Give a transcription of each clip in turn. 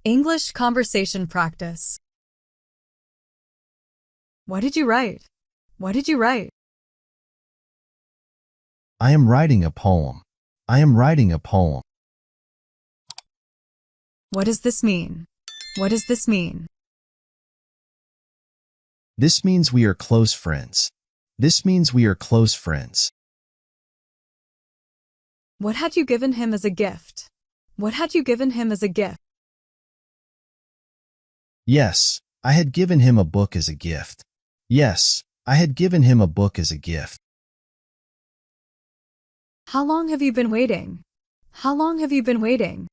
English conversation practice. What did you write? What did you write? I am writing a poem. I am writing a poem. What does this mean? What does this mean? This means we are close friends. This means we are close friends. What had you given him as a gift? What had you given him as a gift? Yes, I had given him a book as a gift. Yes, I had given him a book as a gift. How long have you been waiting? How long have you been waiting?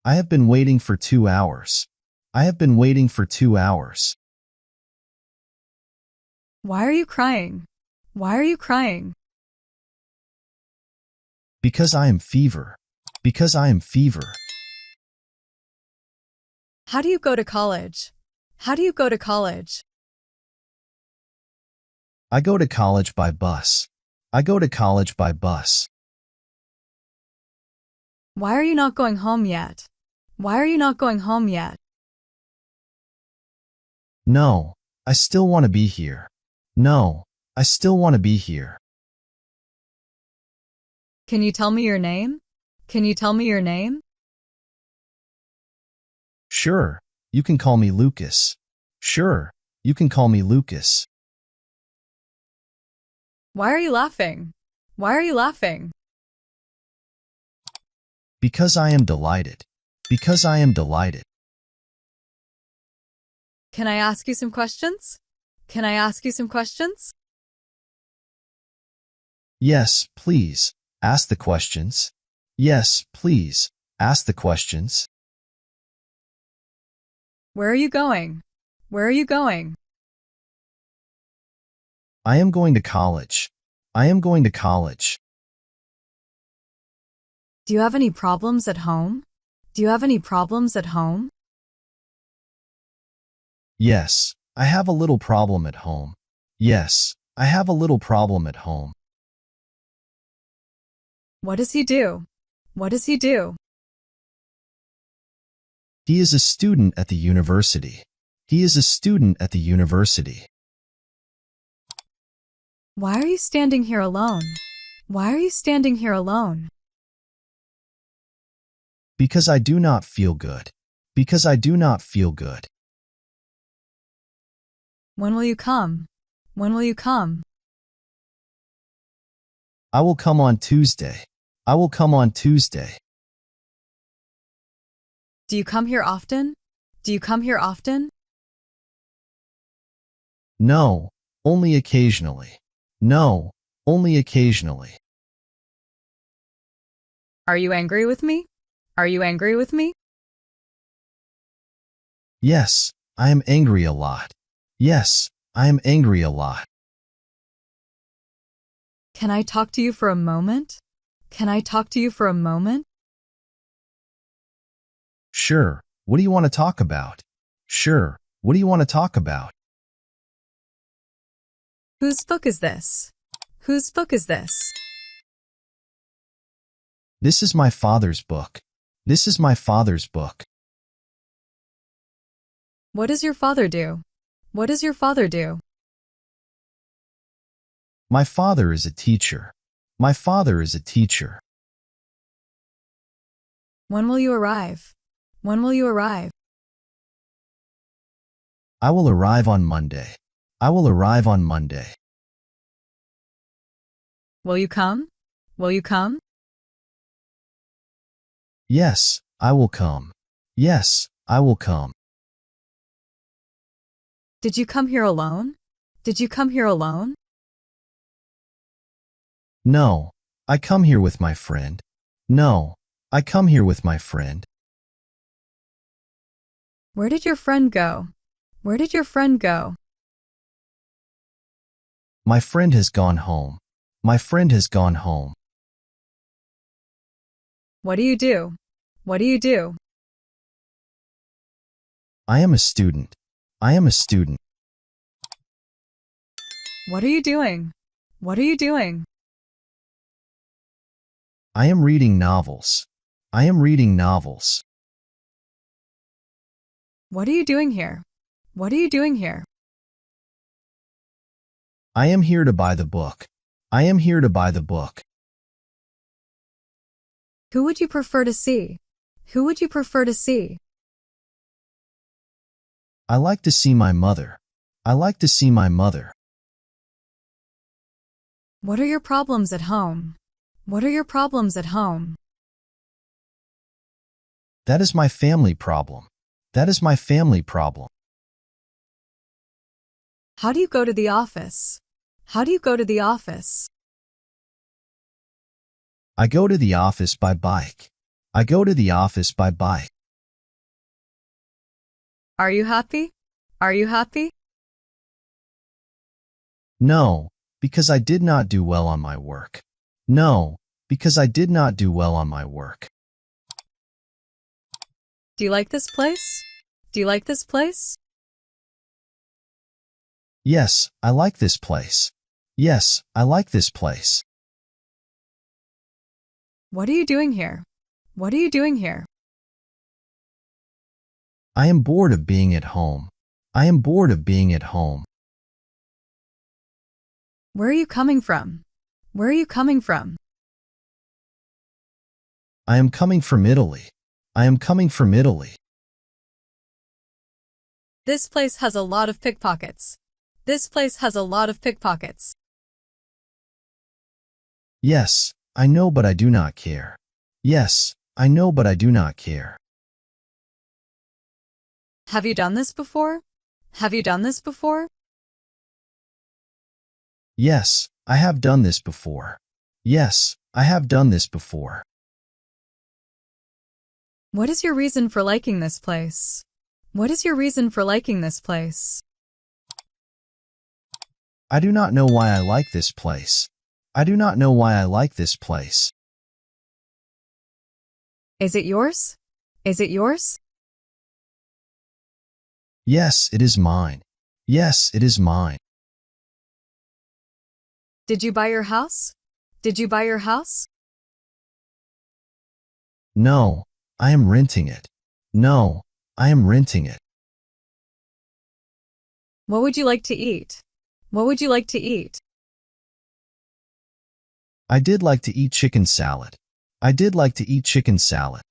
I have been waiting for 2 hours. I have been waiting for 2 hours. Why are you crying? Why are you crying? Because I am fever. Because I am fever. How do you go to college? How do you go to college? I go to college by bus. I go to college by bus. Why are you not going home yet? Why are you not going home yet? No, I still want to be here. No, I still want to be here. Can you tell me your name? Can you tell me your name? Sure, you can call me Lucas. Sure, you can call me Lucas. Why are you laughing? Why are you laughing? Because I am delighted. Because I am delighted. Can I ask you some questions? Can I ask you some questions? Yes, please, ask the questions. Yes, please, ask the questions. Where are you going? Where are you going? I am going to college. I am going to college. Do you have any problems at home? Do you have any problems at home? Yes, I have a little problem at home. Yes, I have a little problem at home. What does he do? What does he do? He is a student at the university. He is a student at the university. Why are you standing here alone? Why are you standing here alone? Because I do not feel good. Because I do not feel good. When will you come? When will you come? I will come on Tuesday. I will come on Tuesday. Do you come here often? Do you come here often? No, only occasionally. No, only occasionally. Are you angry with me? Are you angry with me? Yes, I am angry a lot. Yes, I am angry a lot. Can I talk to you for a moment? Can I talk to you for a moment? Sure, what do you want to talk about? Sure, what do you want to talk about? Whose book is this? Whose book is this? This is my father's book. This is my father's book. What does your father do? What does your father do? My father is a teacher. My father is a teacher. When will you arrive? When will you arrive? I will arrive on Monday. I will arrive on Monday. Will you come? Will you come? Yes, I will come. Yes, I will come. Did you come here alone? Did you come here alone? No, I come here with my friend. No, I come here with my friend. Where did your friend go? Where did your friend go? My friend has gone home. My friend has gone home. What do you do? What do you do? I am a student. I am a student. What are you doing? What are you doing? I am reading novels. I am reading novels. What are you doing here? What are you doing here? I am here to buy the book. I am here to buy the book. Who would you prefer to see? Who would you prefer to see? I like to see my mother. I like to see my mother. What are your problems at home? What are your problems at home? That is my family problem. That is my family problem. How do you go to the office? How do you go to the office? I go to the office by bike. I go to the office by bike. Are you happy? Are you happy? No, because I did not do well on my work. No, because I did not do well on my work. Do you like this place? Do you like this place? Yes, I like this place. Yes, I like this place. What are you doing here? What are you doing here? I am bored of being at home. I am bored of being at home. Where are you coming from? Where are you coming from? I am coming from Italy. I am coming from Italy. This place has a lot of pickpockets. This place has a lot of pickpockets. Yes, I know, but I do not care. Yes, I know, but I do not care. Have you done this before? Have you done this before? Yes, I have done this before. Yes, I have done this before. What is your reason for liking this place? What is your reason for liking this place? I do not know why I like this place. I do not know why I like this place. Is it yours? Is it yours? Yes, it is mine. Yes, it is mine. Did you buy your house? Did you buy your house? No, I am renting it. No, I am renting it. What would you like to eat? What would you like to eat? I did like to eat chicken salad. I did like to eat chicken salad.